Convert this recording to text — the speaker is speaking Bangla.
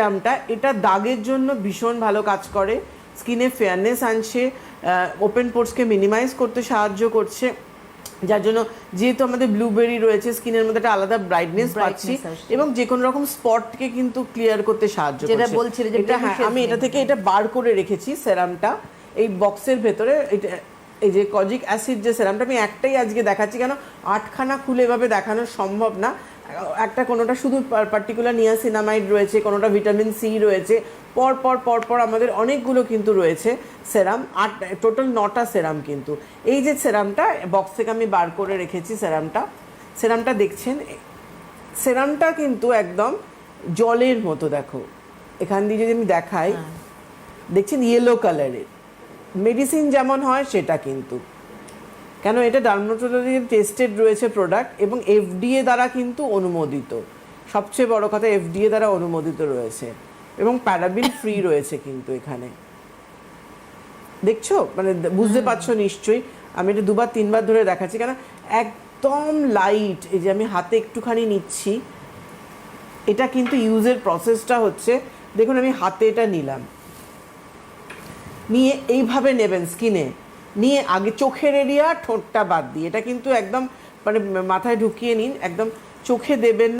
সিরামটা এটা দাগের জন্য ভীষণ ভালো কাজ করে, স্কিনে ফেয়ারনেস আনছে, ওপেন পোর্সকে মিনিমাইজ করতে সাহায্য করছে, যার জন্য যেহেতু আমাদের ব্লুবেরি রয়েছে স্কিনের মধ্যে একটা আলাদা ব্রাইটনেস পাচ্ছি এবং যে কোনো রকম স্পটকে কিন্তু ক্লিয়ার করতে সাহায্য করছে। এটা হ্যাঁ, আমি এটা থেকে এটা বার করে রেখেছি সেরামটা এই বক্সের ভেতরে। এটা এই যে কজিক অ্যাসিড যে সেরামটা আমি একটাই আজকে দেখাচ্ছি, কেন 8খানা খুলে এভাবে দেখানো সম্ভব না। একটা কোনোটা শুধু পার্টিকুলার নিয়াসিনামাইড রয়েছে, কোনোটা ভিটামিন সি রয়েছে, পর পর পর পর আমাদের অনেকগুলো কিন্তু রয়েছে সেরাম, টোটাল 9টা সেরাম। কিন্তু এই যে সেরামটা বক্স থেকে আমি বার করে রেখেছি সেরামটা দেখছেন, সেরামটা কিন্তু একদম জলের মতো। দেখো এখান দিয়ে যদি আমি দেখাই, দেখছেন ইয়েলো কালারের, মেডিসিন যেমন হয় সেটা কিন্তু, কেন এটা ডার্মাটোলজি টেস্টেড রয়েছে প্রোডাক্ট এবং এফডিএ দ্বারা কিন্তু অনুমোদিত। সবচেয়ে বড় কথা এফডিএ দ্বারা অনুমোদিত রয়েছে এবং প্যারাবিন ফ্রি রয়েছে কিন্তু এখানে। দেখছো মানে বুঝতে পারছো নিশ্চয়ই, আমি এটা 2-3বার ধরে দেখাচ্ছি, কেন একদম লাইট। এই যে আমি হাতে একটুখানি নিচ্ছি, এটা কিন্তু ইউজের প্রসেসটা হচ্ছে, দেখুন আমি হাতে এটা নিলাম, নিয়ে এইভাবে নেবেন স্কিনে, নিয়ে আগে চোখের এরিয়া ঠোঁটটা বাদ দিয়ে, এটা কিন্তু একদম মানে মাথায় ঢুকিয়ে নিন, একদম চোখে দেবেন